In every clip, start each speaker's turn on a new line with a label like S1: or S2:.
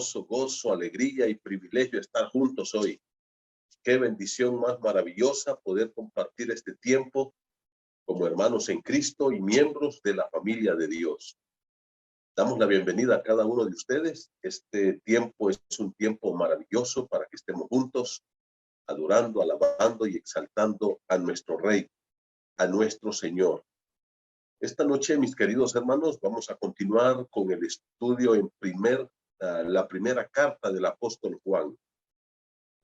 S1: hermoso gozo, alegría y privilegio estar juntos hoy. Qué bendición más maravillosa poder compartir este tiempo como hermanos en Cristo y miembros de la familia de Dios. Damos la bienvenida a cada uno de ustedes. Este tiempo es un tiempo maravilloso para que estemos juntos, adorando, alabando y exaltando a nuestro Rey, a nuestro Señor. Esta noche, mis queridos hermanos, vamos a continuar con el estudio en la primera carta del apóstol Juan.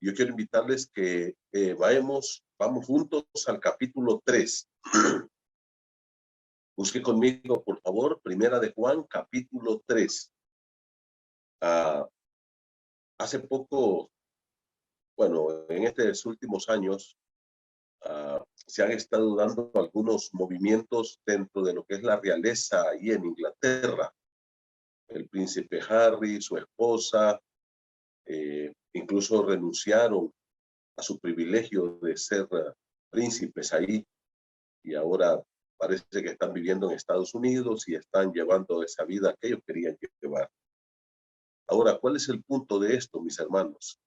S1: Yo quiero invitarles que vamos juntos al capítulo 3. Busque conmigo, por favor, primera de Juan, capítulo 3. Hace poco, bueno, en estos últimos años, se han estado dando algunos movimientos dentro de lo que es la realeza ahí en Inglaterra. El príncipe Harry, su esposa, incluso renunciaron a su privilegio de ser príncipes ahí y ahora parece que están viviendo en Estados Unidos y están llevando esa vida que ellos querían llevar. Ahora, ¿cuál es el punto de esto, mis hermanos?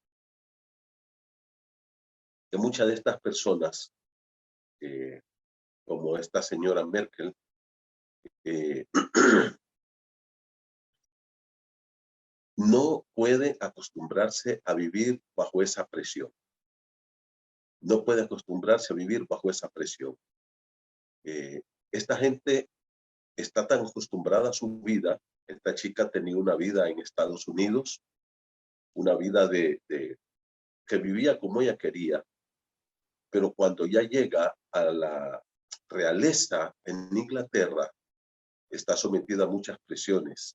S1: Que muchas de estas personas, como esta señora Merkel, no puede acostumbrarse a vivir bajo esa presión. No puede acostumbrarse a vivir bajo esa presión. Esta gente está tan acostumbrada a su vida. Esta chica tenía una vida en Estados Unidos, una vida que vivía como ella quería, pero cuando ya llega a la realeza en Inglaterra, está sometida a muchas presiones.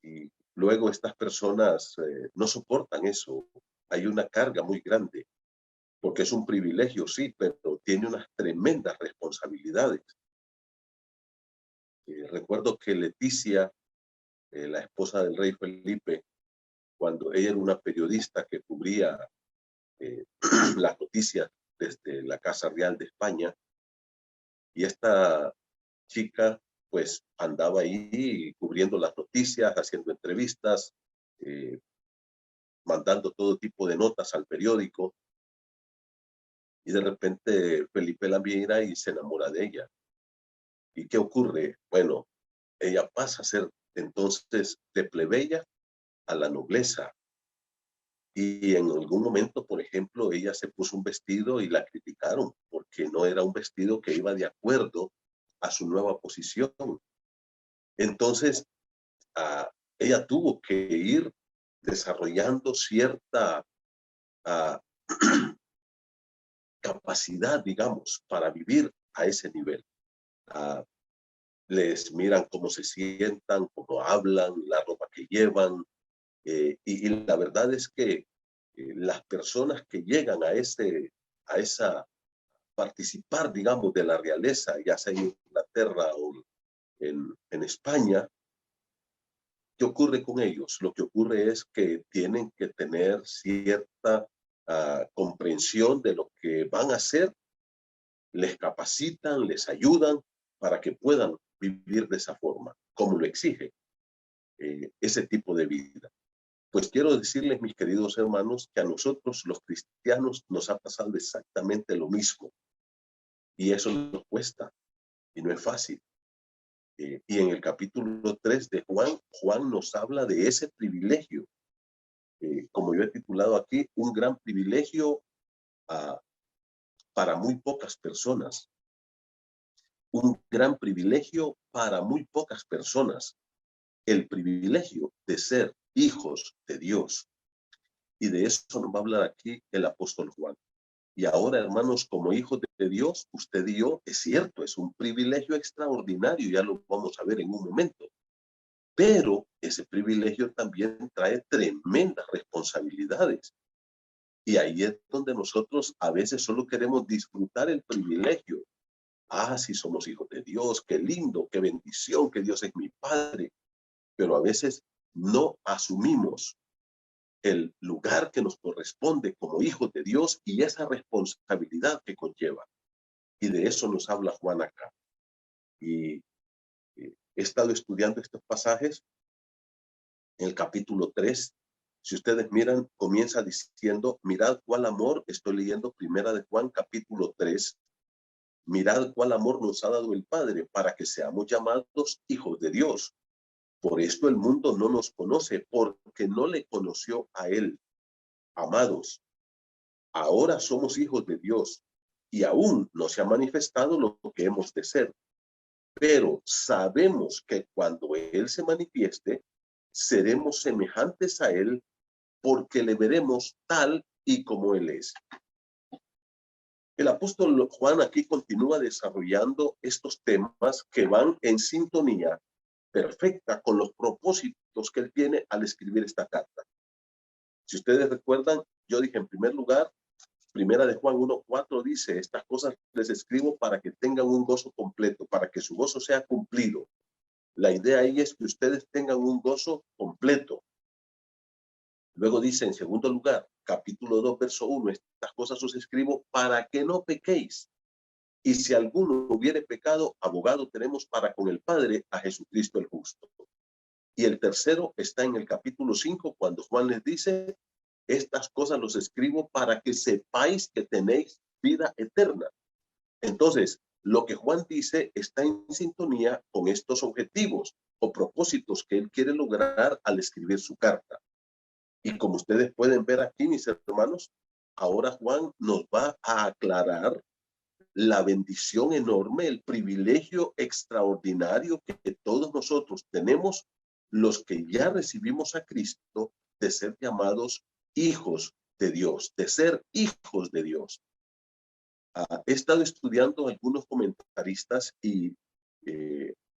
S1: Y luego estas personas no soportan eso. Hay una carga muy grande, porque es un privilegio, sí, pero tiene unas tremendas responsabilidades. Recuerdo que Leticia, la esposa del rey Felipe, cuando ella era una periodista que cubría las noticias desde la Casa Real de España, y esta chica pues andaba ahí cubriendo las noticias, haciendo entrevistas, mandando todo tipo de notas al periódico, y de repente Felipe la mira y se enamora de ella. ¿Y qué ocurre? Bueno, ella pasa a ser entonces de plebeya a la nobleza. Y en algún momento, por ejemplo, ella se puso un vestido y la criticaron porque no era un vestido que iba de acuerdo a su nueva posición. Entonces, ella tuvo que ir desarrollando cierta capacidad, digamos, para vivir a ese nivel. Les miran cómo se sientan, cómo hablan, la ropa que llevan. Y la verdad es que las personas que llegan a esa participar, digamos, de la realeza, ya sea en Inglaterra o en España, ¿qué ocurre con ellos? Lo que ocurre es que tienen que tener cierta comprensión de lo que van a hacer, les capacitan, les ayudan para que puedan vivir de esa forma, como lo exige ese tipo de vida. Pues quiero decirles, mis queridos hermanos, que a nosotros los cristianos nos ha pasado exactamente lo mismo. Y eso nos cuesta y no es fácil. Y en el capítulo 3 de Juan, Juan nos habla de ese privilegio. Como yo he titulado aquí, un gran privilegio para muy pocas personas. Un gran privilegio para muy pocas personas. El privilegio de ser hijos de Dios. Y de eso nos va a hablar aquí el apóstol Juan. Y ahora, hermanos, como hijos de Dios, usted y yo, es cierto, es un privilegio extraordinario, ya lo vamos a ver en un momento. Pero ese privilegio también trae tremendas responsabilidades. Y ahí es donde nosotros a veces solo queremos disfrutar el privilegio. Sí, somos hijos de Dios, qué lindo, qué bendición, que Dios es mi Padre. Pero a veces no asumimos el lugar que nos corresponde como hijos de Dios y esa responsabilidad que conlleva. Y de eso nos habla Juan acá. Y he estado estudiando estos pasajes En el capítulo 3, si ustedes miran, comienza diciendo, mirad cuál amor, estoy leyendo Primera de Juan, capítulo 3, mirad cuál amor nos ha dado el Padre para que seamos llamados hijos de Dios. Por esto el mundo no nos conoce, porque no le conoció a Él. Amados, ahora somos hijos de Dios y aún no se ha manifestado lo que hemos de ser. Pero sabemos que cuando Él se manifieste, seremos semejantes a Él porque le veremos tal y como Él es. El apóstol Juan aquí continúa desarrollando estos temas que van en sintonía perfecta con los propósitos que él tiene al escribir esta carta. Si ustedes recuerdan, yo dije en primer lugar, Primera de Juan 1:4 dice, estas cosas les escribo para que tengan un gozo completo, para que su gozo sea cumplido. La idea ahí es que ustedes tengan un gozo completo. Luego dice en segundo lugar, capítulo 2, verso 1, estas cosas os escribo para que no pequéis. Y si alguno hubiere pecado, abogado tenemos para con el Padre, a Jesucristo el justo. Y el tercero está en el capítulo 5, cuando Juan les dice, estas cosas los escribo para que sepáis que tenéis vida eterna. Entonces, lo que Juan dice está en sintonía con estos objetivos o propósitos que él quiere lograr al escribir su carta. Y como ustedes pueden ver aquí, mis hermanos, ahora Juan nos va a aclarar la bendición enorme, el privilegio extraordinario que todos nosotros tenemos, los que ya recibimos a Cristo, de ser llamados hijos de Dios, de ser hijos de Dios. He estado estudiando algunos comentaristas y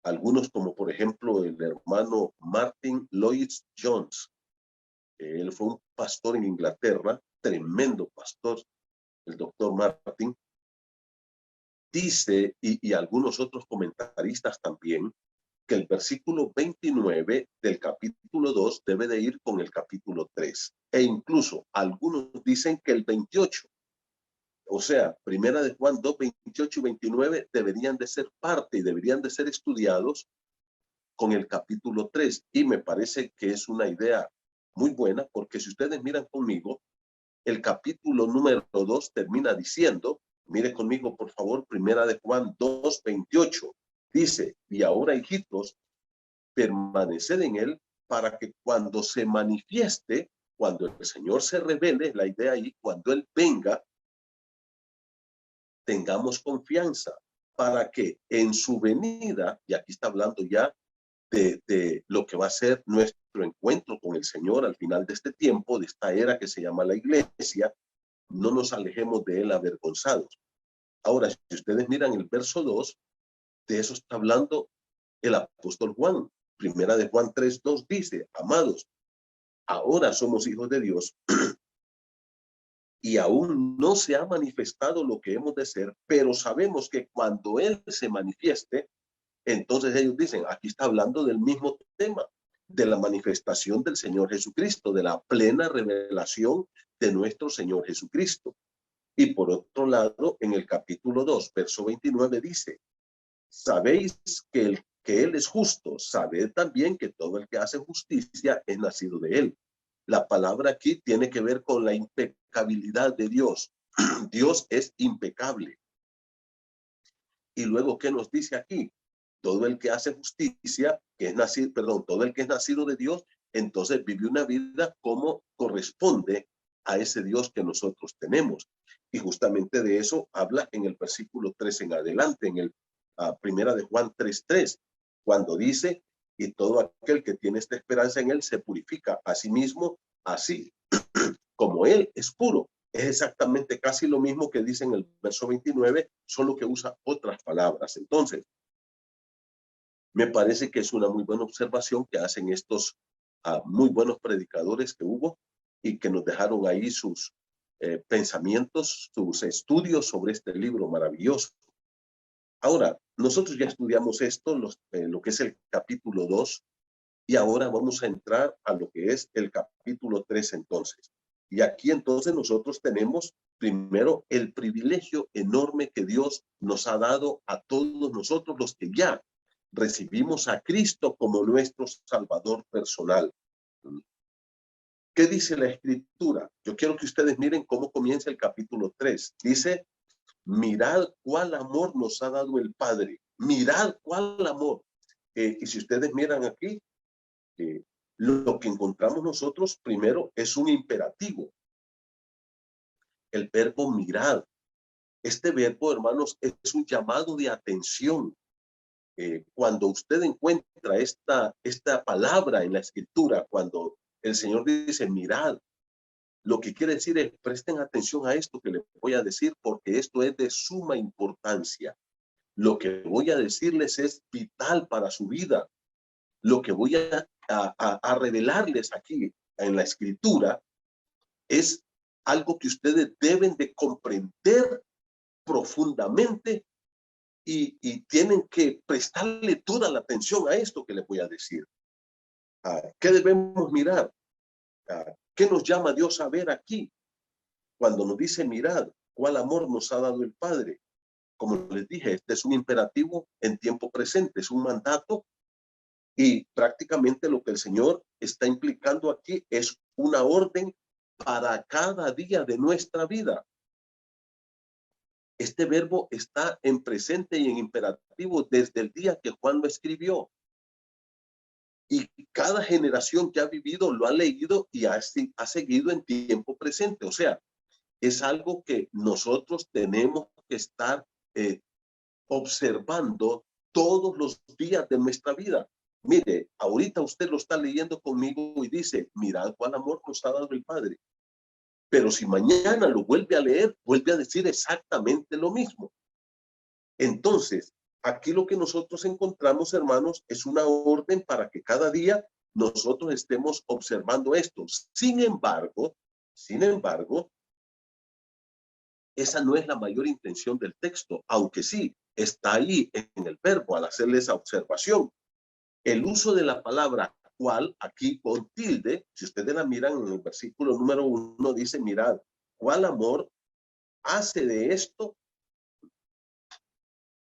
S1: algunos como por ejemplo el hermano Martin Lloyd-Jones. Él fue un pastor en Inglaterra, tremendo pastor, el doctor Martin. Dice, y algunos otros comentaristas también, que el versículo 29 del capítulo 2 debe de ir con el capítulo 3. E incluso algunos dicen que el 28, o sea, Primera de Juan 2, 28 y 29 deberían de ser parte y deberían de ser estudiados con el capítulo 3. Y me parece que es una idea muy buena, porque si ustedes miran conmigo, el capítulo número 2 termina diciendo, mire conmigo por favor, Primera de Juan 2, 28, dice, y ahora hijitos, permaneced en él para que cuando se manifieste, cuando el Señor se revele, la idea ahí, cuando él venga, tengamos confianza para que en su venida, y aquí está hablando ya de lo que va a ser nuestro encuentro con el Señor al final de este tiempo, de esta era que se llama la iglesia, no nos alejemos de él avergonzados. Ahora, si ustedes miran el verso 2, de eso está hablando el apóstol Juan. Primera de Juan 3:2 dice, amados, ahora somos hijos de Dios y aún no se ha manifestado lo que hemos de ser, pero sabemos que cuando Él se manifieste, entonces ellos dicen, aquí está hablando del mismo tema, de la manifestación del Señor Jesucristo, de la plena revelación de nuestro Señor Jesucristo. Y por otro lado, en el capítulo 2, verso 29 dice, sabéis que Él es justo, sabed también que todo el que hace justicia es nacido de Él. La palabra aquí tiene que ver con la impecabilidad de Dios. Dios es impecable. Y luego, ¿qué nos dice aquí? Todo el que hace justicia, que es nacido, perdón, todo el que es nacido de Dios, entonces vive una vida como corresponde a ese Dios que nosotros tenemos. Y justamente de eso habla en el versículo 3 en adelante, en el Primera de Juan 3:3, cuando dice, y todo aquel que tiene esta esperanza en él se purifica a sí mismo, así como él es puro. Es exactamente casi lo mismo que dice en el verso 29, solo que usa otras palabras. Entonces, me parece que es una muy buena observación que hacen estos muy buenos predicadores que hubo y que nos dejaron ahí sus pensamientos, sus estudios sobre este libro maravilloso. Ahora, nosotros ya estudiamos esto, lo que es el capítulo 2, y ahora vamos a entrar a lo que es el capítulo 3 entonces. Y aquí entonces nosotros tenemos primero el privilegio enorme que Dios nos ha dado a todos nosotros los que ya recibimos a Cristo como nuestro Salvador personal. ¿Qué dice la Escritura? Yo quiero que ustedes miren cómo comienza el capítulo 3. Dice, mirad cuál amor nos ha dado el Padre. Mirad cuál amor. Y si ustedes miran aquí, lo que encontramos nosotros primero es un imperativo. El verbo mirad. Este verbo, hermanos, es un llamado de atención. Cuando usted encuentra esta palabra en la Escritura, cuando el Señor dice mirad, lo que quiere decir es presten atención a esto que les voy a decir, porque esto es de suma importancia. Lo que voy a decirles es vital para su vida. Lo que voy a revelarles aquí en la Escritura es algo que ustedes deben de comprender profundamente y tienen que prestarle toda la atención a esto que les voy a decir. ¿Qué debemos mirar? ¿Qué nos llama Dios a ver aquí? Cuando nos dice mirad, ¿cuál amor nos ha dado el Padre? Como les dije, este es un imperativo en tiempo presente, es un mandato y prácticamente lo que el Señor está implicando aquí es una orden para cada día de nuestra vida. Este verbo está en presente y en imperativo desde el día que Juan lo escribió. Y cada generación que ha vivido lo ha leído y ha seguido en tiempo presente. O sea, es algo que nosotros tenemos que estar observando todos los días de nuestra vida. Mire, ahorita usted lo está leyendo conmigo y dice, mirad cuál amor nos ha dado el Padre. Pero si mañana lo vuelve a leer, vuelve a decir exactamente lo mismo. Entonces, aquí lo que nosotros encontramos, hermanos, es una orden para que cada día nosotros estemos observando esto. Sin embargo, esa no es la mayor intención del texto, aunque sí está ahí en el verbo al hacerle esa observación. El uso de la palabra cuál, aquí con tilde, si ustedes la miran en el versículo número 1, dice, mirad, cuál amor hace de esto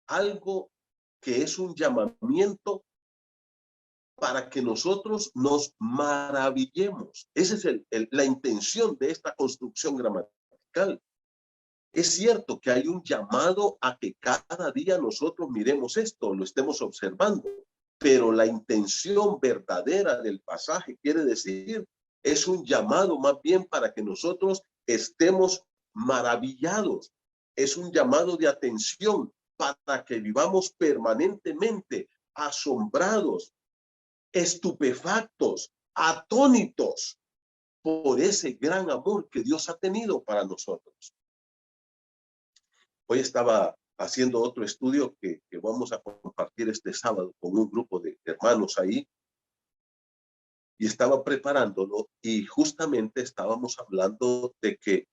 S1: algo que es un llamamiento para que nosotros nos maravillemos. Esa es la intención de esta construcción gramatical. Es cierto que hay un llamado a que cada día nosotros miremos esto, lo estemos observando, pero la intención verdadera del pasaje quiere decir, es un llamado más bien para que nosotros estemos maravillados. Es un llamado de atención para que vivamos permanentemente asombrados, estupefactos, atónitos por ese gran amor que Dios ha tenido para nosotros. Hoy estaba haciendo otro estudio que vamos a compartir este sábado con un grupo de hermanos ahí y estaba preparándolo y justamente estábamos hablando de que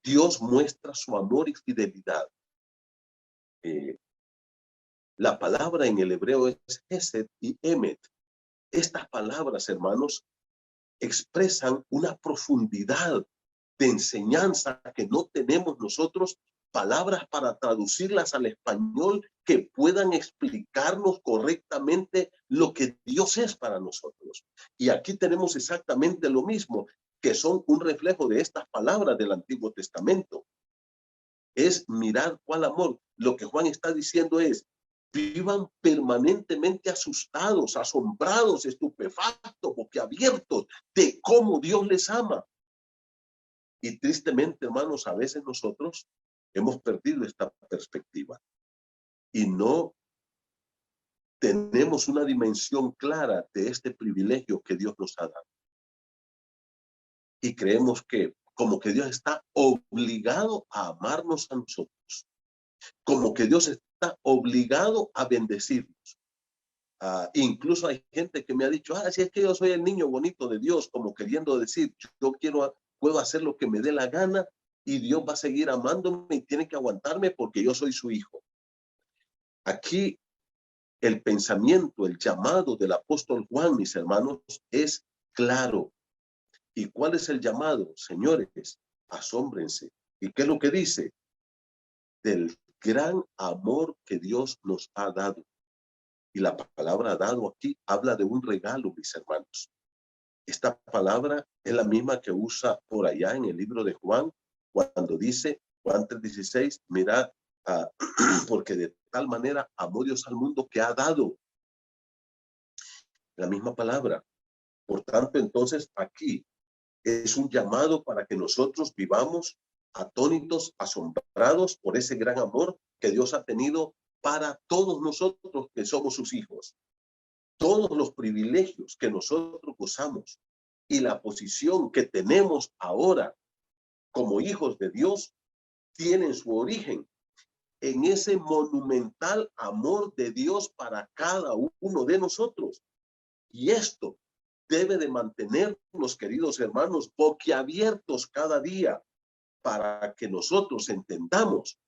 S1: Dios muestra su amor y fidelidad. La palabra en el hebreo es Hesed y Emet. Estas palabras, hermanos, expresan una profundidad de enseñanza que no tenemos nosotros palabras para traducirlas al español que puedan explicarnos correctamente lo que Dios es para nosotros. Y aquí tenemos exactamente lo mismo, que son un reflejo de estas palabras del Antiguo Testamento. Es mirar cuál amor. Lo que Juan está diciendo es, vivan permanentemente asustados, asombrados, estupefactos, boquiabiertos de cómo Dios les ama. Y tristemente, hermanos, a veces nosotros hemos perdido esta perspectiva y no tenemos una dimensión clara de este privilegio que Dios nos ha dado. Y creemos que como que Dios está obligado a amarnos a nosotros, como que Dios está obligado a bendecirnos. Incluso hay gente que me ha dicho, si es que yo soy el niño bonito de Dios, como queriendo decir, yo puedo hacer lo que me dé la gana y Dios va a seguir amándome y tiene que aguantarme porque yo soy su hijo. Aquí el pensamiento, el llamado del apóstol Juan, mis hermanos, es claro. ¿Y cuál es el llamado? Señores, asómbrense. ¿Y qué es lo que dice? Del gran amor que Dios nos ha dado. Y la palabra dado aquí habla de un regalo, mis hermanos. Esta palabra es la misma que usa por allá en el libro de Juan, cuando dice, Juan 3:16, mirad, porque de tal manera amó Dios al mundo que ha dado. La misma palabra. Por tanto, entonces aquí es un llamado para que nosotros vivamos atónitos, asombrados por ese gran amor que Dios ha tenido para todos nosotros que somos sus hijos. Todos los privilegios que nosotros gozamos y la posición que tenemos ahora como hijos de Dios tienen su origen en ese monumental amor de Dios para cada uno de nosotros. Y esto debe de mantenernos, queridos hermanos, boquiabiertos cada día para que nosotros entendamos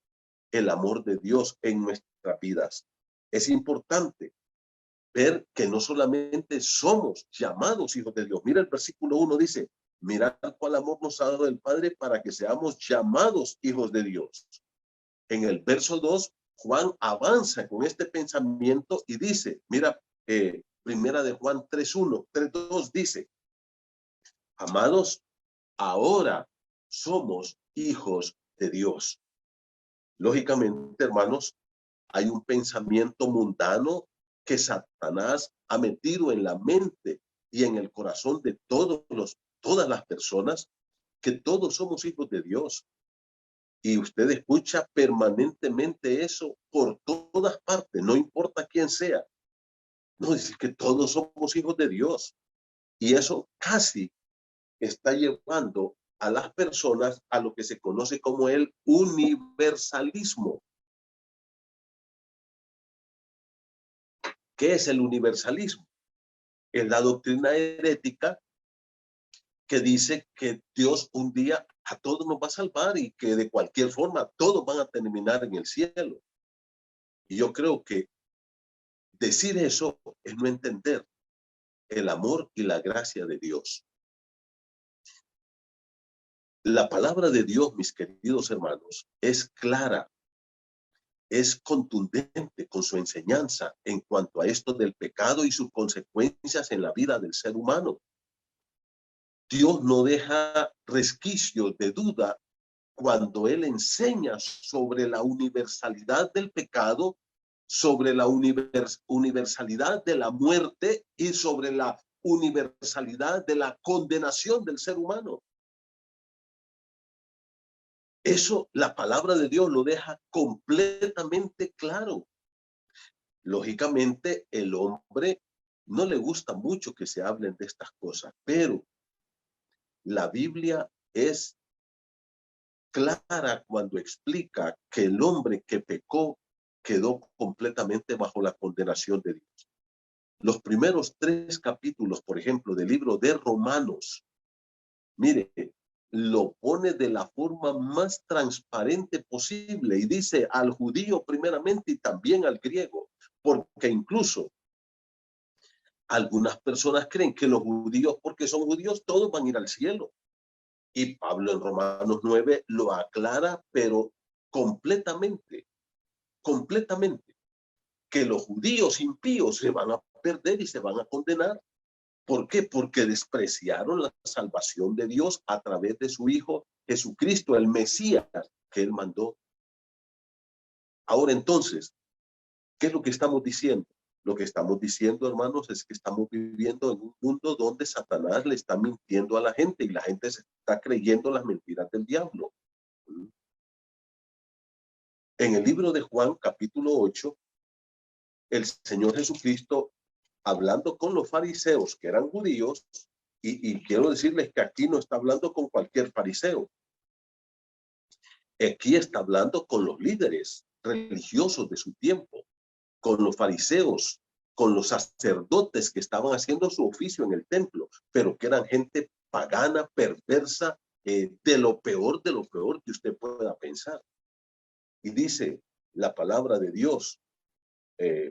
S1: el amor de Dios en nuestras vidas. Es importante ver que no solamente somos llamados hijos de Dios. Mira el versículo 1 dice, mirad cuál amor nos ha dado el Padre para que seamos llamados hijos de Dios. En el verso 2, Juan avanza con este pensamiento y dice, mira, primera de Juan 3:1, 3:2 dice, amados, ahora somos hijos de Dios. Lógicamente, hermanos, hay un pensamiento mundano que Satanás ha metido en la mente y en el corazón de todas las personas, que todos somos hijos de Dios. Y usted escucha permanentemente eso por todas partes, no importa quién sea. No, es que todos somos hijos de Dios. Y eso casi está llevando a las personas a lo que se conoce como el universalismo. ¿Qué es el universalismo? Es la doctrina herética que dice que Dios un día a todos nos va a salvar y que de cualquier forma todos van a terminar en el cielo. Y yo creo que decir eso es no entender el amor y la gracia de Dios. La palabra de Dios, mis queridos hermanos, es clara, es contundente con su enseñanza en cuanto a esto del pecado y sus consecuencias en la vida del ser humano. Dios no deja resquicio de duda cuando Él enseña sobre la universalidad del pecado, sobre la universalidad de la muerte y sobre la universalidad de la condenación del ser humano. Eso la palabra de Dios lo deja completamente claro. Lógicamente, el hombre no le gusta mucho que se hablen de estas cosas, pero la Biblia es clara cuando explica que el hombre que pecó quedó completamente bajo la condenación de Dios. Los primeros 3 capítulos, por ejemplo, del libro de Romanos, mire, lo pone de la forma más transparente posible y dice al judío primeramente y también al griego, porque incluso algunas personas creen que los judíos, porque son judíos, todos van a ir al cielo. Y Pablo en Romanos 9 lo aclara, pero completamente, que los judíos impíos se van a perder y se van a condenar. ¿Por qué? Porque despreciaron la salvación de Dios a través de su Hijo Jesucristo, el Mesías que Él mandó. Ahora entonces, ¿qué es lo que estamos diciendo? Lo que estamos diciendo, hermanos, es que estamos viviendo en un mundo donde Satanás le está mintiendo a la gente y la gente se está creyendo las mentiras del diablo. En el libro de Juan, capítulo 8, el Señor Jesucristo, hablando con los fariseos que eran judíos, y quiero decirles que aquí no está hablando con cualquier fariseo. Aquí está hablando con los líderes religiosos de su tiempo, con los fariseos, con los sacerdotes que estaban haciendo su oficio en el templo, pero que eran gente pagana, perversa, de lo peor que usted pueda pensar. Y dice la palabra de Dios,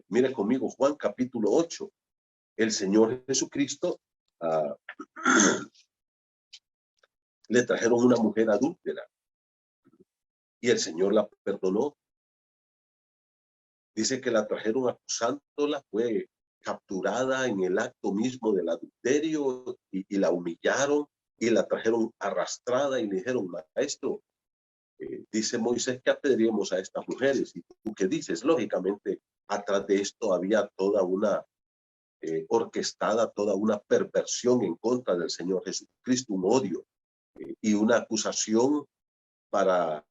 S1: mire conmigo Juan capítulo 8, el Señor Jesucristo le trajeron una mujer adúltera y el Señor la perdonó. Dice que la trajeron acusándola, fue capturada en el acto mismo del adulterio y la humillaron y la trajeron arrastrada y le dijeron, maestro, dice Moisés que apedreemos a estas mujeres. ¿Y tú qué dices? Lógicamente, atrás de esto había toda una orquestada, toda una perversión en contra del Señor Jesucristo, un odio y una acusación para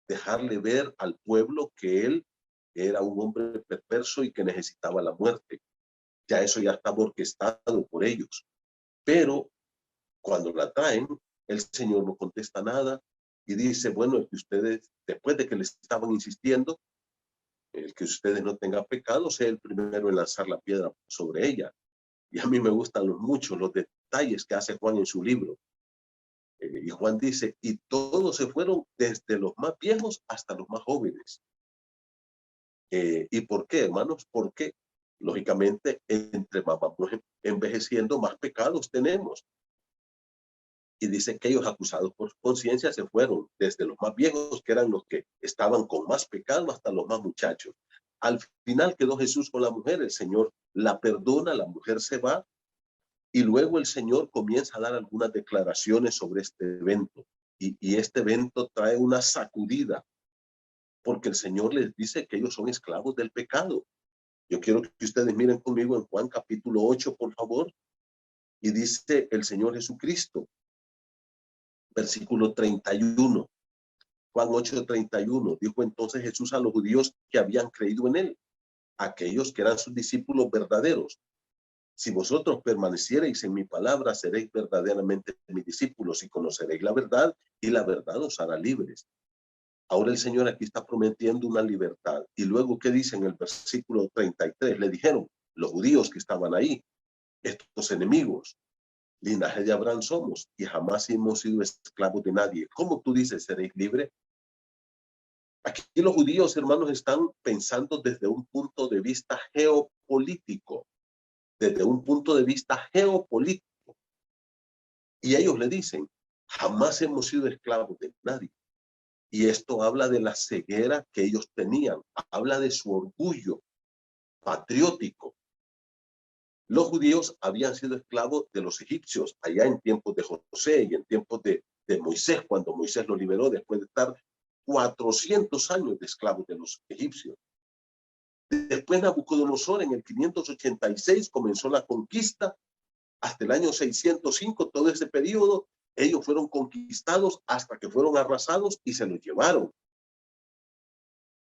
S1: dejarle ver al pueblo que él era un hombre perverso y que necesitaba la muerte. Ya eso ya estaba orquestado por ellos. Pero cuando la traen, el Señor no contesta nada y dice, bueno, el que ustedes, después de que les estaban insistiendo, el que ustedes no tengan pecado, sea el primero en lanzar la piedra sobre ella. Y a mí me gustan mucho los detalles que hace Juan en su libro. Y Juan dice, y todos se fueron desde los más viejos hasta los más jóvenes. ¿Y por qué, hermanos? Porque, lógicamente, entre más vamos envejeciendo, más pecados tenemos. Y dice que ellos acusados por conciencia se fueron desde los más viejos, que eran los que estaban con más pecado, hasta los más muchachos. Al final quedó Jesús con la mujer, el Señor la perdona, la mujer se va, y luego el Señor comienza a dar algunas declaraciones sobre este evento. Y este evento trae una sacudida, porque el Señor les dice que ellos son esclavos del pecado. Yo quiero que ustedes miren conmigo en Juan capítulo 8, por favor, y dice el Señor Jesucristo, versículo 31. Juan 8:31, dijo entonces Jesús a los judíos que habían creído en él, aquellos que eran sus discípulos verdaderos. Si vosotros permaneciereis en mi palabra, seréis verdaderamente mis discípulos y conoceréis la verdad, y la verdad os hará libres. Ahora el Señor aquí está prometiendo una libertad. Y luego, ¿qué dice en el versículo 33? Le dijeron los judíos que estaban ahí, estos enemigos, linaje de Abraham somos y jamás hemos sido esclavos de nadie. ¿Cómo tú dices seréis libres? Aquí los judíos, hermanos, están pensando desde un punto de vista geopolítico, desde un punto de vista geopolítico. Y ellos le dicen, jamás hemos sido esclavos de nadie. Y esto habla de la ceguera que ellos tenían, habla de su orgullo patriótico. Los judíos habían sido esclavos de los egipcios allá en tiempos de José y en tiempos de Moisés, cuando Moisés los liberó después de estar 400 años de esclavos de los egipcios. Después Nabucodonosor en el 586 comenzó la conquista hasta el año 605, todo ese periodo, ellos fueron conquistados hasta que fueron arrasados y se los llevaron.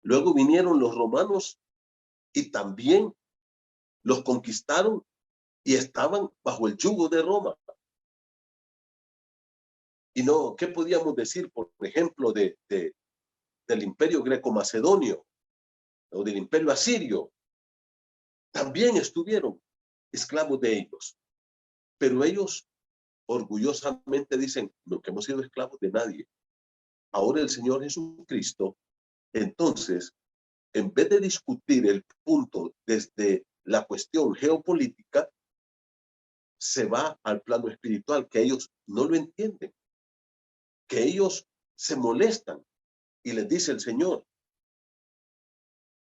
S1: Luego vinieron los romanos y también los conquistaron y estaban bajo el yugo de Roma. Y no, ¿qué podíamos decir, por ejemplo, del imperio greco-macedonio o del imperio asirio? También estuvieron esclavos de ellos. Pero ellos orgullosamente dicen, no, que hemos sido esclavos de nadie. Ahora el Señor Jesucristo, entonces, en vez de discutir el punto desde la cuestión geopolítica, se va al plano espiritual, que ellos no lo entienden, que ellos se molestan. Y les dice el Señor,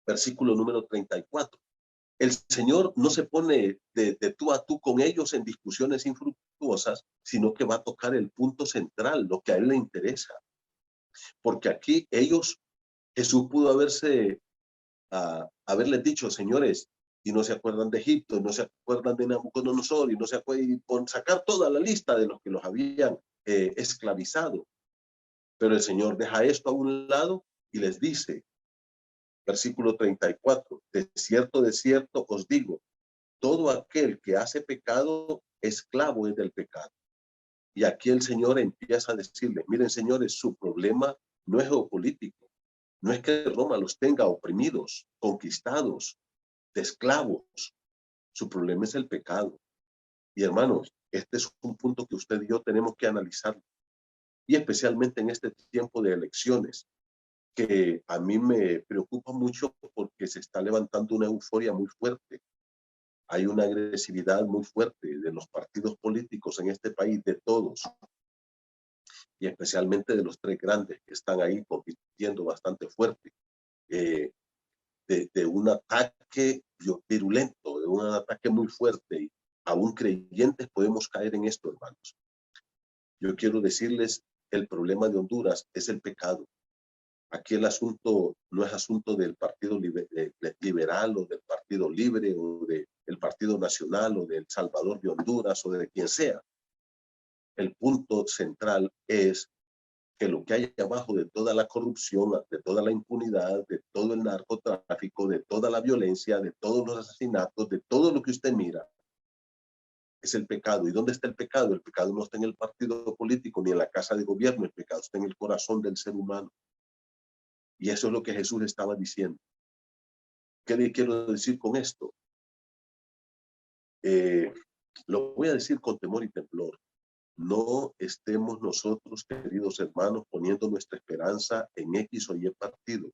S1: versículo número 34, el Señor no se pone de tú a tú con ellos en discusiones infructuosas, sino que va a tocar el punto central, lo que a él le interesa. Porque aquí ellos, Jesús pudo haberles dicho, señores, y no se acuerdan de Egipto, y no se acuerdan de Nabucodonosor, y no se acuerdan, sacar toda la lista de los que los habían esclavizado. Pero el Señor deja esto a un lado y les dice, versículo 34, de cierto os digo, todo aquel que hace pecado, esclavo es del pecado. Y aquí el Señor empieza a decirles, miren señores, su problema no es geopolítico, no es que Roma los tenga oprimidos, conquistados, de esclavos. Su problema es el pecado. Y hermanos, este es un punto que usted y yo tenemos que analizar. Y especialmente en este tiempo de elecciones, que a mí me preocupa mucho porque se está levantando una euforia muy fuerte. Hay una agresividad muy fuerte de los partidos políticos en este país, de todos. Y especialmente de los tres grandes que están ahí compitiendo bastante fuerte. De un ataque virulento, un ataque muy fuerte y aún creyentes podemos caer en esto, hermanos. Yo quiero decirles, el problema de Honduras es el pecado. Aquí el asunto no es asunto del Partido Liberal o del Partido Libre o del Partido Nacional o del Salvador de Honduras o de quien sea. El punto central es que lo que hay abajo de toda la corrupción, de toda la impunidad, de todo el narcotráfico, de toda la violencia, de todos los asesinatos, de todo lo que usted mira, es el pecado. ¿Y dónde está el pecado? El pecado no está en el partido político ni en la casa de gobierno, el pecado está en el corazón del ser humano. Y eso es lo que Jesús estaba diciendo. ¿Qué le quiero decir con esto? Lo voy a decir con temor y temblor. No estemos nosotros, queridos hermanos, poniendo nuestra esperanza en X o Y partido.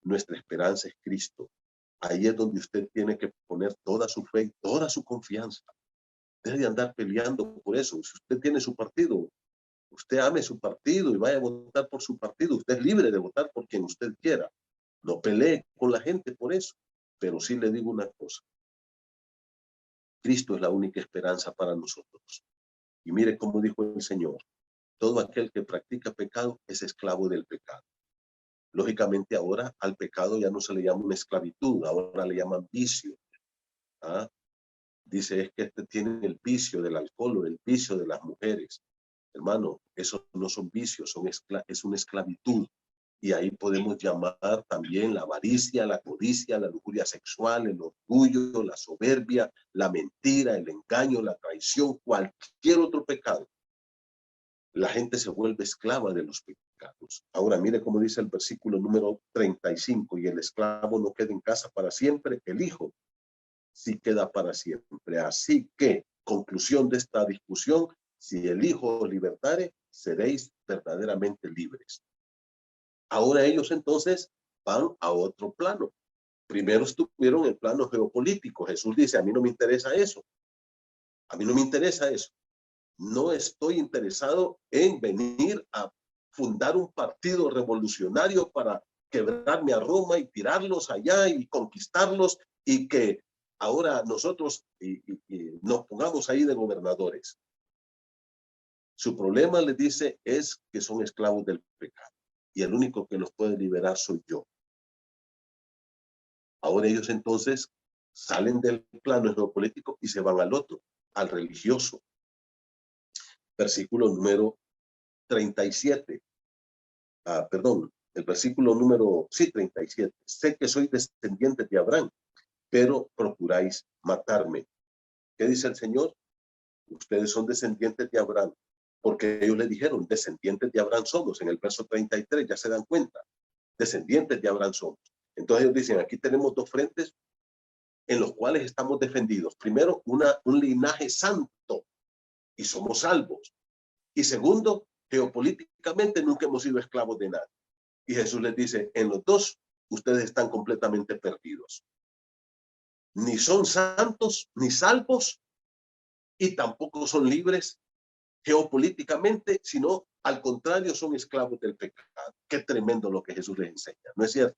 S1: Nuestra esperanza es Cristo. Ahí es donde usted tiene que poner toda su fe, toda su confianza. Deje de andar peleando por eso. Si usted tiene su partido, usted ame su partido y vaya a votar por su partido. Usted es libre de votar por quien usted quiera. No pelee con la gente por eso. Pero sí le digo una cosa. Cristo es la única esperanza para nosotros. Y mire cómo dijo el Señor. Todo aquel que practica pecado es esclavo del pecado. Lógicamente ahora al pecado ya no se le llama una esclavitud, ahora le llaman vicio. ¿Ah? Dice, es que este tiene el vicio del alcohol o el vicio de las mujeres. Hermano, esos no son vicios, es una esclavitud. Y ahí podemos llamar también la avaricia, la codicia, la lujuria sexual, el orgullo, la soberbia, la mentira, el engaño, la traición, cualquier otro pecado. La gente se vuelve esclava de los pecados. Ahora mire cómo dice el versículo número 35, y el esclavo no queda en casa para siempre, el hijo sí queda para siempre. Así que, conclusión de esta discusión, si el hijo os libertare, seréis verdaderamente libres. Ahora ellos entonces van a otro plano. Primero estuvieron en el plano geopolítico. Jesús dice, a mí no me interesa eso. A mí no me interesa eso. No estoy interesado en venir a fundar un partido revolucionario para quebrarme a Roma y tirarlos allá y conquistarlos y que ahora nosotros nos pongamos ahí de gobernadores. Su problema, les dice, es que son esclavos del pecado y el único que los puede liberar soy yo. Ahora ellos entonces salen del plano geopolítico y se van al otro, al religioso. Versículo número 37. Perdón, el versículo número 37. Sé que soy descendiente de Abraham, pero procuráis matarme. ¿Qué dice el Señor? Ustedes son descendientes de Abraham, porque ellos le dijeron, descendientes de Abraham somos. En el verso 33 ya se dan cuenta, descendientes de Abraham somos. Entonces ellos dicen, aquí tenemos dos frentes en los cuales estamos defendidos. Primero, un linaje santo y somos salvos. Y segundo, geopolíticamente nunca hemos sido esclavos de nadie. Y Jesús les dice, en los dos, ustedes están completamente perdidos. Ni son santos, ni salvos, y tampoco son libres geopolíticamente, sino al contrario, son esclavos del pecado. Qué tremendo lo que Jesús les enseña, ¿no es cierto?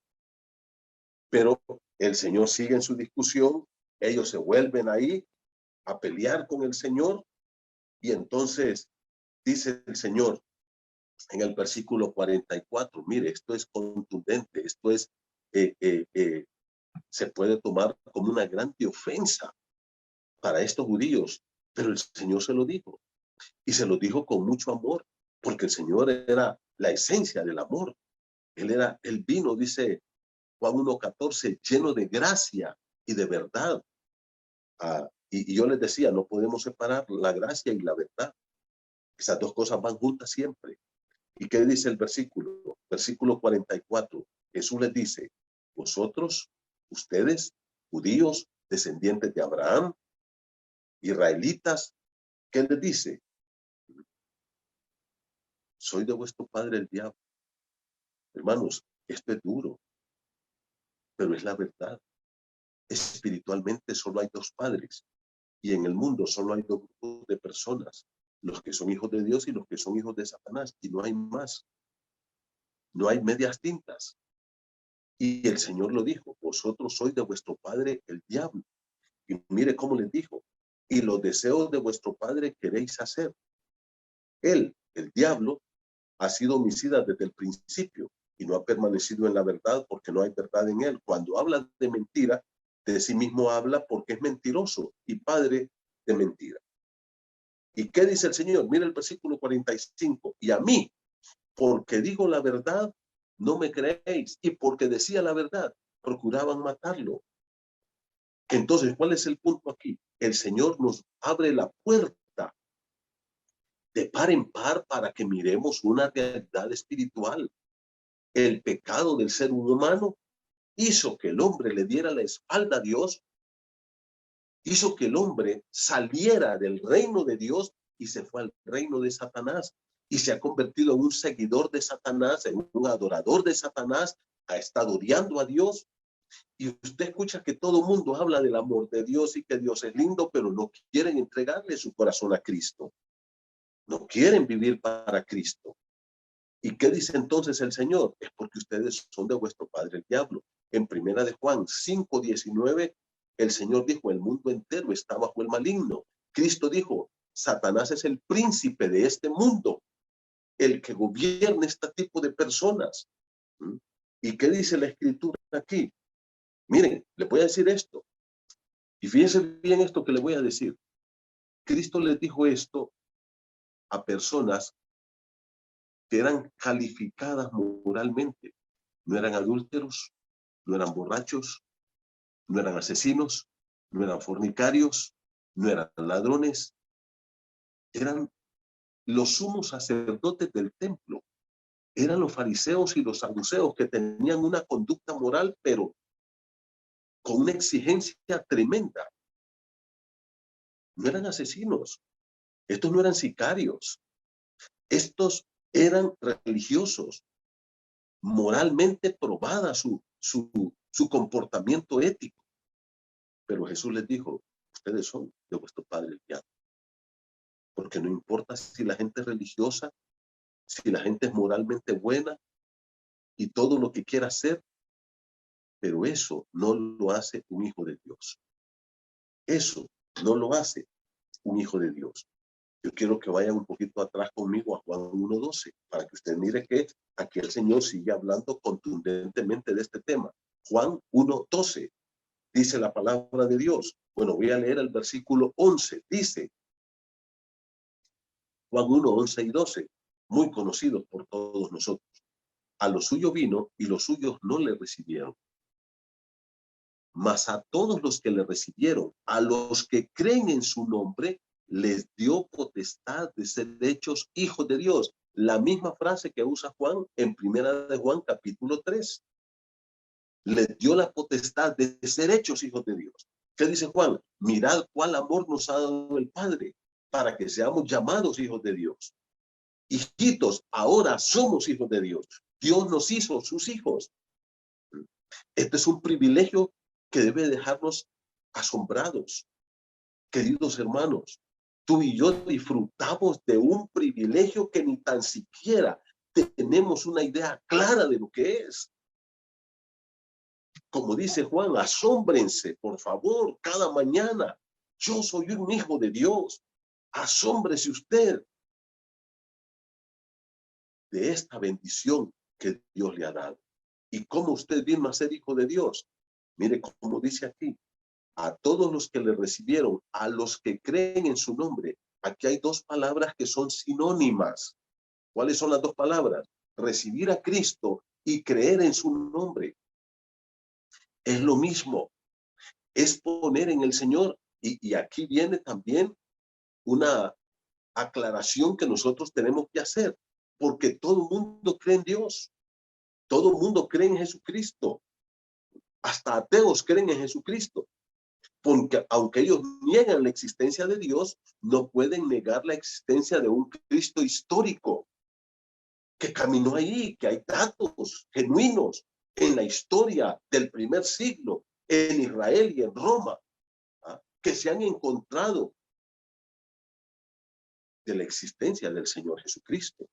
S1: Pero el Señor sigue en su discusión, ellos se vuelven ahí a pelear con el Señor, y entonces dice el Señor en el versículo 44, mire, esto es contundente, esto es, se puede tomar como una gran ofensa para estos judíos, pero el Señor se lo dijo, y se lo dijo con mucho amor, porque el Señor era la esencia del amor. Él vino, dice Juan 1:14, lleno de gracia y de verdad. Y yo les decía, no podemos separar la gracia y la verdad. Esas dos cosas van juntas siempre. ¿Y qué dice el versículo? Versículo 44. Jesús les dice, vosotros, ustedes, judíos, descendientes de Abraham, israelitas, ¿qué les dice? Soy de vuestro padre el diablo. Hermanos, esto es duro, pero es la verdad. Espiritualmente solo hay dos padres y en el mundo solo hay dos grupos de personas, los que son hijos de Dios y los que son hijos de Satanás, y no hay más. No hay medias tintas. Y el Señor lo dijo, vosotros sois de vuestro padre el diablo, Y mire cómo les dijo, y los deseos de vuestro padre queréis hacer. Él, el diablo, ha sido homicida desde el principio y no ha permanecido en la verdad porque no hay verdad en él. Cuando habla de mentira, de sí mismo habla porque es mentiroso y padre de mentira. ¿Y qué dice el Señor? Mira el versículo 45. Y a mí, porque digo la verdad, no me creéis. Y porque decía la verdad, procuraban matarlo. Entonces, ¿cuál es el punto aquí? El Señor nos abre la puerta de par en par para que miremos una realidad espiritual. El pecado del ser humano hizo que el hombre le diera la espalda a Dios, hizo que el hombre saliera del reino de Dios y se fue al reino de Satanás y se ha convertido en un seguidor de Satanás, en un adorador de Satanás, ha estado odiando a Dios. Y usted escucha que todo el mundo habla del amor de Dios y que Dios es lindo, pero no quieren entregarle su corazón a Cristo. No quieren vivir para Cristo. ¿Y qué dice entonces el Señor? Es porque ustedes son de vuestro padre el diablo. En primera de Juan 5:19, el Señor dijo, el mundo entero está bajo el maligno. Cristo dijo, Satanás es el príncipe de este mundo, el que gobierna este tipo de personas. ¿Y qué dice la Escritura aquí? Miren, le voy a decir esto. Y fíjense bien esto que le voy a decir. Cristo les dijo esto a personas que eran calificadas moralmente. No eran adúlteros, no eran borrachos, no eran asesinos, no eran fornicarios, no eran ladrones, eran los sumos sacerdotes del templo, eran los fariseos y los saduceos que tenían una conducta moral, pero con una exigencia tremenda. No eran asesinos, estos no eran sicarios, estos eran religiosos, moralmente probada su comportamiento ético. Pero Jesús les dijo, ustedes son de vuestro padre el diablo. Porque no importa si la gente es religiosa, si la gente es moralmente buena y todo lo que quiera hacer, pero eso no lo hace un hijo de Dios. Eso no lo hace un hijo de Dios. Yo quiero que vayan un poquito atrás conmigo a Juan 1:12, para que usted mire que aquí el Señor sigue hablando contundentemente de este tema. Juan 1:12, dice la palabra de Dios. Bueno, voy a leer el versículo 11. Dice, Juan 1:11 y 12, muy conocidos por todos nosotros. A los suyos vino y los suyos no le recibieron. Mas a todos los que le recibieron, a los que creen en su nombre, les dio potestad de ser hechos hijos de Dios. La misma frase que usa Juan en primera de Juan capítulo 3. Les dio la potestad de ser hechos hijos de Dios. ¿Qué dice Juan? Mirad cuál amor nos ha dado el Padre para que seamos llamados hijos de Dios. Hijitos, ahora somos hijos de Dios. Dios nos hizo sus hijos. Este es un privilegio que debe dejarnos asombrados. Queridos hermanos, tú y yo disfrutamos de un privilegio que ni tan siquiera tenemos una idea clara de lo que es. Como dice Juan, asómbrense, por favor, cada mañana. Yo soy un hijo de Dios. Asómbrese usted de esta bendición que Dios le ha dado. ¿Y cómo usted vino a ser hijo de Dios? Mire cómo dice aquí, a todos los que le recibieron, a los que creen en su nombre. Aquí hay dos palabras que son sinónimas. ¿Cuáles son las dos palabras? Recibir a Cristo y creer en su nombre. Es lo mismo, es poner en el Señor. Y aquí viene también una aclaración que nosotros tenemos que hacer, porque todo el mundo cree en Dios, todo el mundo cree en Jesucristo, hasta ateos creen en Jesucristo, porque aunque ellos niegan la existencia de Dios, no pueden negar la existencia de un Cristo histórico que caminó ahí, que hay datos genuinos en la historia del primer siglo, en Israel y en Roma, que se han encontrado de la existencia del Señor Jesucristo.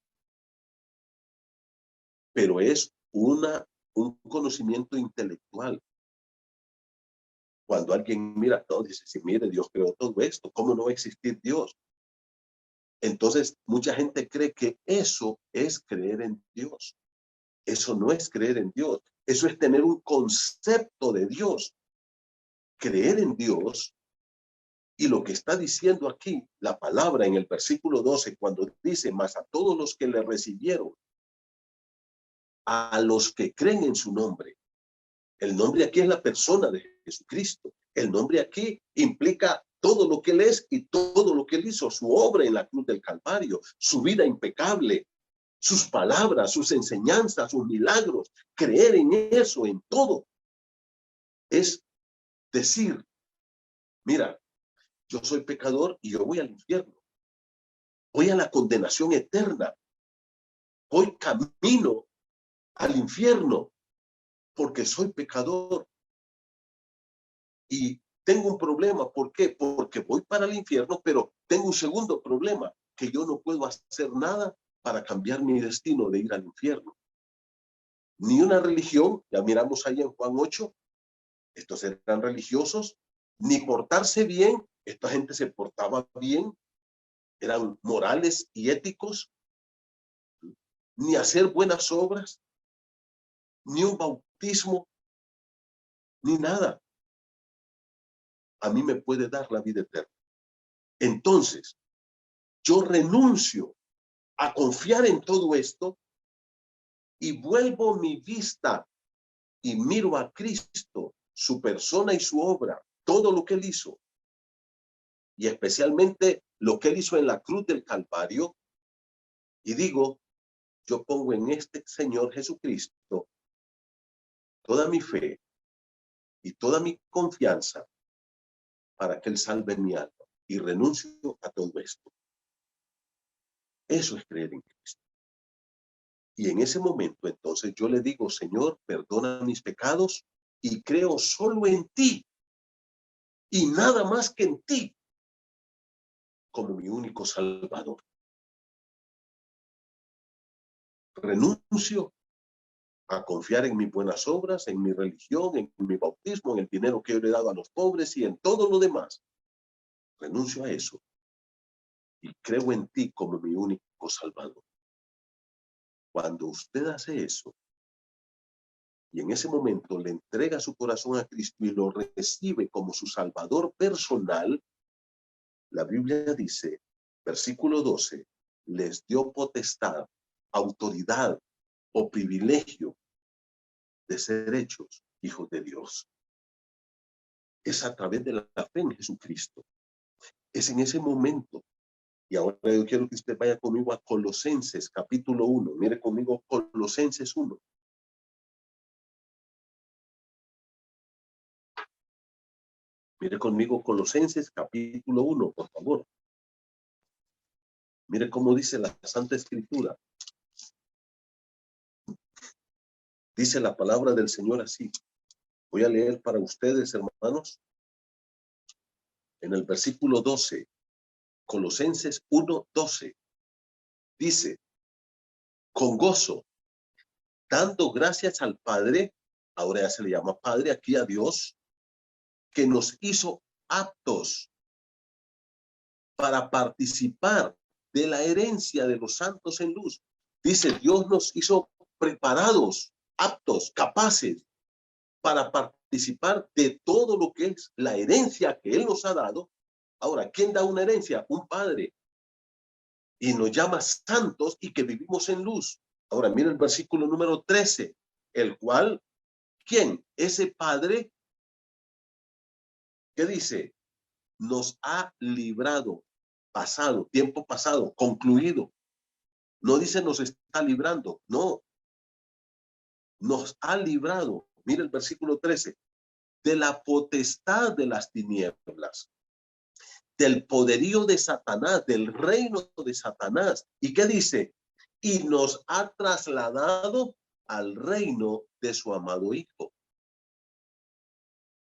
S1: Pero es un conocimiento intelectual. Cuando alguien mira todo, dice, sí, mire, Dios creó todo esto, ¿cómo no va a existir Dios? Entonces, mucha gente cree que eso es creer en Dios. Eso no es creer en Dios. Eso es tener un concepto de Dios. Creer en Dios, y lo que está diciendo aquí, la palabra en el versículo 12, cuando dice, mas a todos los que le recibieron, a los que creen en su nombre. El nombre aquí es la persona de Jesucristo. El nombre aquí implica todo lo que él es y todo lo que él hizo, su obra en la cruz del Calvario, su vida impecable, sus palabras, sus enseñanzas, sus milagros. Creer en eso, en todo, es decir, mira, yo soy pecador y yo voy al infierno. Voy a la condenación eterna. Voy camino al infierno porque soy pecador. Y tengo un problema. ¿Por qué? Porque voy para el infierno, pero tengo un segundo problema, que yo no puedo hacer nada para cambiar mi destino de ir al infierno. Ni una religión, ya miramos ahí en Juan 8, estos eran religiosos, ni portarse bien, esta gente se portaba bien, eran morales y éticos, ni hacer buenas obras, ni un bautismo, ni nada. A mí me puede dar la vida eterna. Entonces, yo renuncio a confiar en todo esto y vuelvo mi vista y miro a Cristo, su persona y su obra, todo lo que él hizo, y especialmente lo que él hizo en la cruz del Calvario, y digo, yo pongo en este Señor Jesucristo toda mi fe y toda mi confianza para que él salve mi alma, y renuncio a todo esto. Eso es creer en Cristo. Y en ese momento, entonces, yo le digo, Señor, perdona mis pecados y creo solo en ti y nada más que en ti como mi único Salvador. Renuncio a confiar en mis buenas obras, en mi religión, en mi bautismo, en el dinero que yo le he dado a los pobres y en todo lo demás. Renuncio a eso y creo en ti como mi único Salvador. Cuando usted hace eso, y en ese momento le entrega su corazón a Cristo y lo recibe como su Salvador personal, la Biblia dice, versículo 12, les dio potestad, autoridad o privilegio de ser hechos hijos de Dios. Es a través de la fe en Jesucristo. Es en ese momento. Y ahora yo quiero que usted vaya conmigo a Colosenses capítulo 1. Mire conmigo Colosenses 1. Mire conmigo Colosenses capítulo 1, por favor. Mire cómo dice la Santa Escritura. Dice la palabra del Señor así. Voy a leer para ustedes, hermanos, en el versículo 12. Colosenses 1, 12. Dice, con gozo, dando gracias al Padre, ahora ya se le llama Padre aquí a Dios, que nos hizo aptos para participar de la herencia de los santos en luz. Dice, Dios nos hizo preparados, aptos, capaces para participar de todo lo que es la herencia que Él nos ha dado. Ahora, ¿quién da una herencia? Un Padre. Y nos llama santos y que vivimos en luz. Ahora, mira el versículo número 13, el cual, ¿quién? Ese Padre, ¿qué dice? Nos ha librado, pasado, tiempo pasado, concluido. No dice nos está librando, no. Nos ha librado, mira el versículo 13, de la potestad de las tinieblas, del poderío de Satanás, del reino de Satanás. ¿Y qué dice? Y nos ha trasladado al reino de su amado Hijo.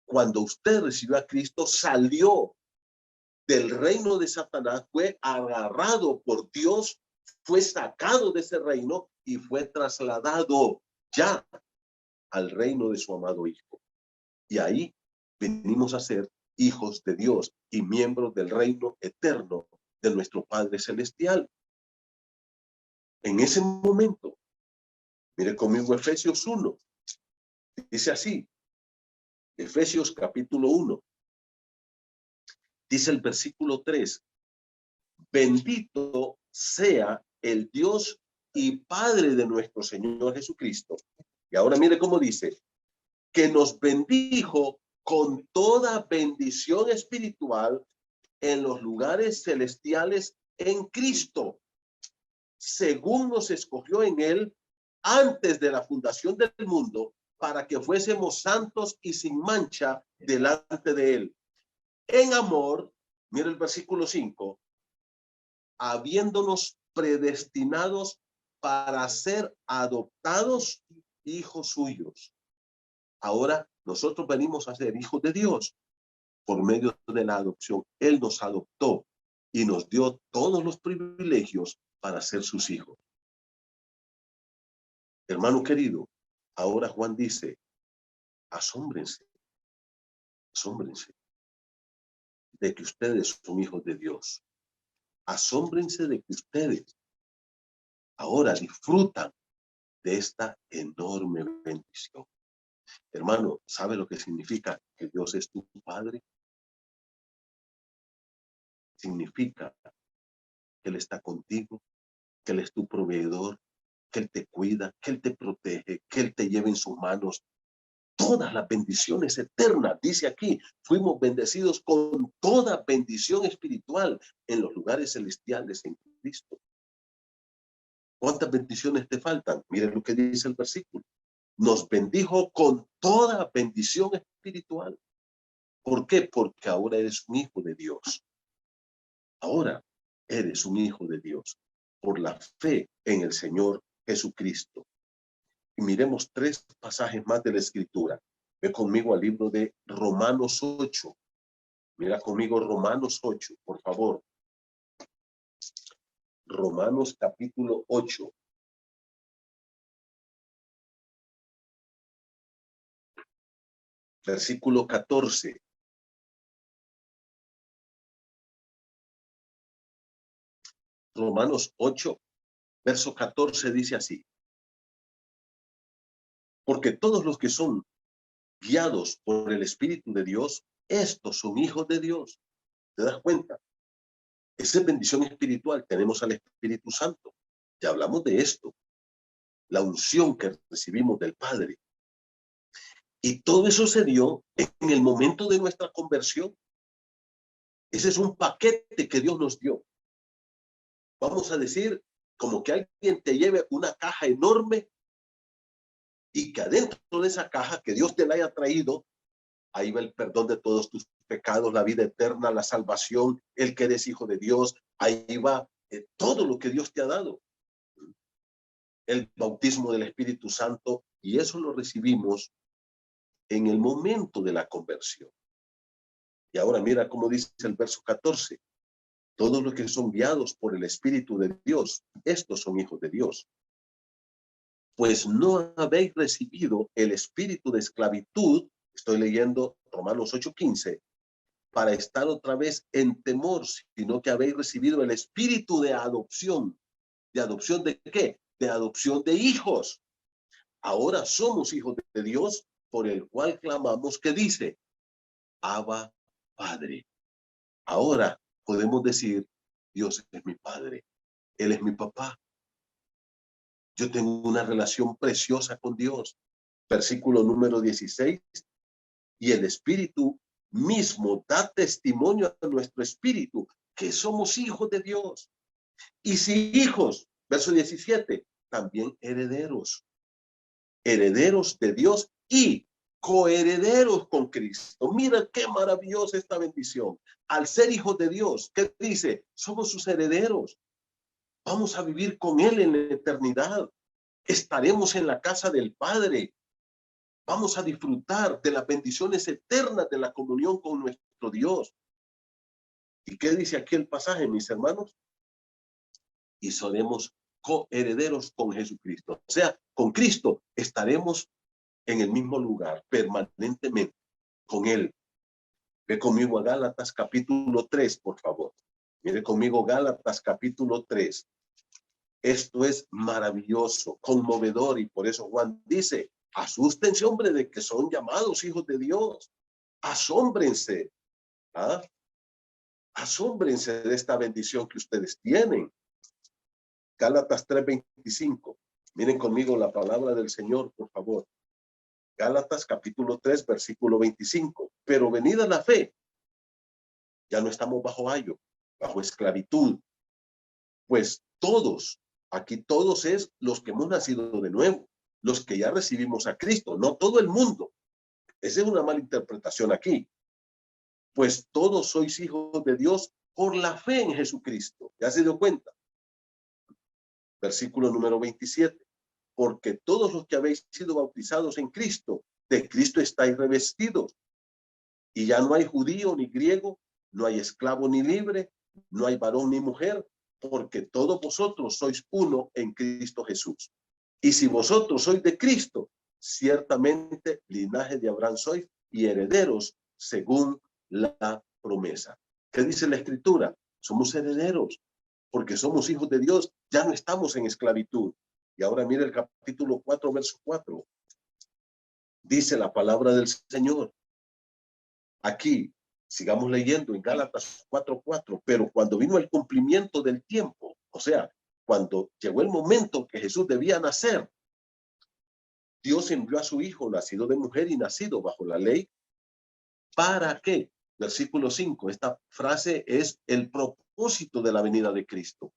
S1: Cuando usted recibió a Cristo, salió del reino de Satanás, fue agarrado por Dios, fue sacado de ese reino y fue trasladado ya al reino de su amado Hijo. Y ahí venimos a ser hijos de Dios y miembros del reino eterno de nuestro Padre Celestial. En ese momento, mire conmigo Efesios 1, dice así, Efesios capítulo 1, dice el versículo 3, bendito sea el Dios y Padre de nuestro Señor Jesucristo. Y ahora mire cómo dice, que nos bendijo con toda bendición espiritual en los lugares celestiales en Cristo, según nos escogió en él antes de la fundación del mundo, para que fuésemos santos y sin mancha delante de él. En amor, mira el versículo 5, habiéndonos predestinados para ser adoptados hijos suyos. Ahora nosotros venimos a ser hijos de Dios por medio de la adopción. Él nos adoptó y nos dio todos los privilegios para ser sus hijos. Hermano querido, ahora Juan dice, asómbrense, asómbrense de que ustedes son hijos de Dios. Asómbrense de que ustedes ahora disfrutan de esta enorme bendición. Hermano, ¿sabe lo que significa que Dios es tu Padre? Significa que Él está contigo, que Él es tu proveedor, que Él te cuida, que Él te protege, que Él te lleva en sus manos todas las bendiciones eternas. Dice aquí, fuimos bendecidos con toda bendición espiritual en los lugares celestiales en Cristo. ¿Cuántas bendiciones te faltan? Miren lo que dice el versículo. Nos bendijo con toda bendición espiritual. ¿Por qué? Porque ahora eres un hijo de Dios. Ahora eres un hijo de Dios por la fe en el Señor Jesucristo. Y miremos 3 pasajes más de la Escritura. Ve conmigo al libro de Romanos 8. Mira conmigo Romanos 8, por favor. Romanos capítulo 8. Versículo 14. Romanos 8, verso 14 dice así. Porque todos los que son guiados por el Espíritu de Dios, estos son hijos de Dios. ¿Te das cuenta? Esa es bendición espiritual. Tenemos al Espíritu Santo. Ya hablamos de esto. La unción que recibimos del Padre. Y todo eso se dio en el momento de nuestra conversión. Ese es un paquete que Dios nos dio. Vamos a decir, como que alguien te lleve una caja enorme y que adentro de esa caja que Dios te la haya traído, ahí va el perdón de todos tus pecados, la vida eterna, la salvación, el que eres hijo de Dios, ahí va todo lo que Dios te ha dado. El bautismo del Espíritu Santo, y eso lo recibimos en el momento de la conversión. Y ahora mira cómo dice el verso 14. Todos los que son guiados por el Espíritu de Dios, estos son hijos de Dios. Pues no habéis recibido el espíritu de esclavitud, estoy leyendo Romanos 8:15, para estar otra vez en temor, sino que habéis recibido el espíritu de adopción. ¿De adopción de qué? De adopción de hijos. Ahora somos hijos de Dios, por el cual clamamos, que dice, Abba, Padre. Ahora podemos decir, Dios es mi Padre, Él es mi papá. Yo tengo una relación preciosa con Dios. Versículo número 16. Y el Espíritu mismo da testimonio a nuestro espíritu que somos hijos de Dios. Y si hijos, verso 17, también herederos. Herederos de Dios y coherederos con Cristo. Mira qué maravillosa esta bendición. Al ser hijos de Dios, ¿qué dice? Somos sus herederos. Vamos a vivir con Él en la eternidad. Estaremos en la casa del Padre. Vamos a disfrutar de las bendiciones eternas de la comunión con nuestro Dios. ¿Y qué dice aquí el pasaje, mis hermanos? Y seremos coherederos con Jesucristo. O sea, con Cristo estaremos en el mismo lugar permanentemente con Él. Ve conmigo a Gálatas capítulo 3, por favor. Mire conmigo Gálatas capítulo 3. Esto es maravilloso, conmovedor, y por eso Juan dice, asústense, hombre, de que son llamados hijos de Dios. Asómbrense. ¿Ah? Asómbrense de esta bendición que ustedes tienen. Gálatas 3:25. Miren conmigo la palabra del Señor, por favor. Gálatas capítulo 3, versículo 25. Pero venida la fe, ya no estamos bajo ayo, bajo esclavitud. Pues todos, aquí todos es los que hemos nacido de nuevo, los que ya recibimos a Cristo, no todo el mundo. Esa es una mala interpretación aquí. Pues todos sois hijos de Dios por la fe en Jesucristo. ¿Ya se dio cuenta? Versículo número 27. Porque todos los que habéis sido bautizados en Cristo, de Cristo estáis revestidos. Y ya no hay judío ni griego, no hay esclavo ni libre, no hay varón ni mujer, porque todos vosotros sois uno en Cristo Jesús. Y si vosotros sois de Cristo, ciertamente linaje de Abraham sois y herederos según la promesa. ¿Qué dice la Escritura? Somos herederos, porque somos hijos de Dios, ya no estamos en esclavitud. Y ahora mire el capítulo 4, verso 4. Dice la palabra del Señor. Aquí, sigamos leyendo en Gálatas 4:4, pero cuando vino el cumplimiento del tiempo, o sea, cuando llegó el momento que Jesús debía nacer, Dios envió a su Hijo, nacido de mujer y nacido bajo la ley, ¿para qué? Versículo 5, esta frase es el propósito de la venida de Cristo.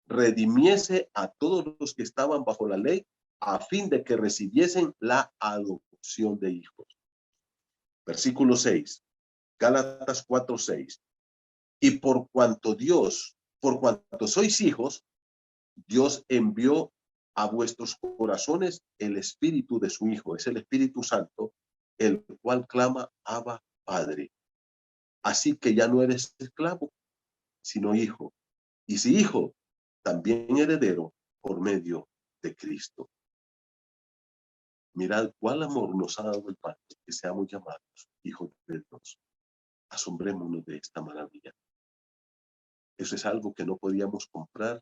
S1: Redimiese a todos los que estaban bajo la ley, a fin de que recibiesen la adopción de hijos. Versículo 6. Gálatas 4:6. Y por cuanto sois hijos, Dios envió a vuestros corazones el espíritu de su Hijo, es el Espíritu Santo, el cual clama, Abba, Padre. Así que ya no eres esclavo, sino hijo. Y si hijo, también heredero por medio de Cristo. Mirad cuál amor nos ha dado el Padre, que seamos llamados hijos de Dios. Asombrémonos de esta maravilla. Eso es algo que no podíamos comprar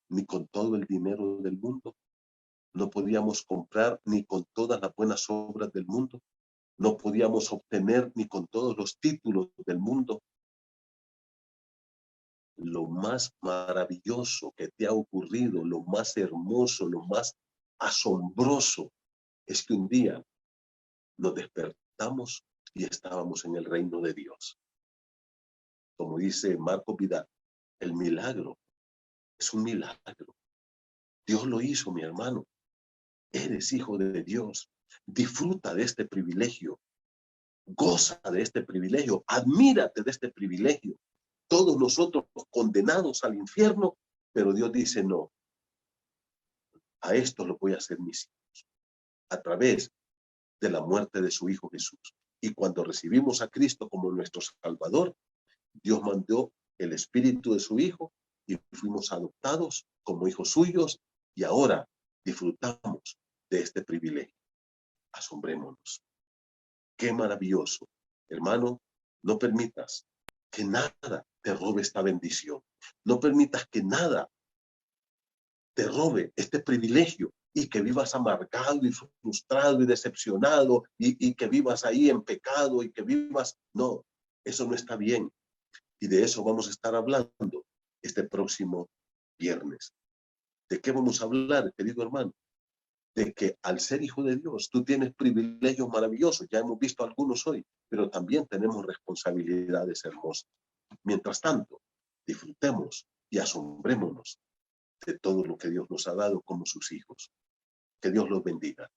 S1: ni con todo el dinero del mundo. No podíamos comprar ni con todas las buenas obras del mundo. No podíamos obtener ni con todos los títulos del mundo. Lo más maravilloso que te ha ocurrido, lo más hermoso, lo más asombroso, es que un día nos despertamos y estábamos en el reino de Dios. Como dice Marco Vidal, el milagro es un milagro. Dios lo hizo, mi hermano. Eres hijo de Dios. Disfruta de este privilegio. Goza de este privilegio. Admírate de este privilegio. Todos nosotros condenados al infierno, pero Dios dice no. A esto lo voy a hacer mis hijos. A través de la muerte de su Hijo Jesús. Y cuando recibimos a Cristo como nuestro Salvador, Dios mandó el Espíritu de su Hijo y fuimos adoptados como hijos suyos y ahora disfrutamos de este privilegio. Asombrémonos. Qué maravilloso. Hermano, no permitas que nada te robe esta bendición. No permitas que nada te robe este privilegio y que vivas amargado y frustrado y decepcionado y que vivas ahí en pecado y que vivas... No, eso no está bien. Y de eso vamos a estar hablando este próximo viernes. ¿De qué vamos a hablar, querido hermano? De que al ser hijo de Dios, tú tienes privilegios maravillosos. Ya hemos visto algunos hoy, pero también tenemos responsabilidades hermosas. Mientras tanto, disfrutemos y asombrémonos de todo lo que Dios nos ha dado como sus hijos. Que Dios los bendiga.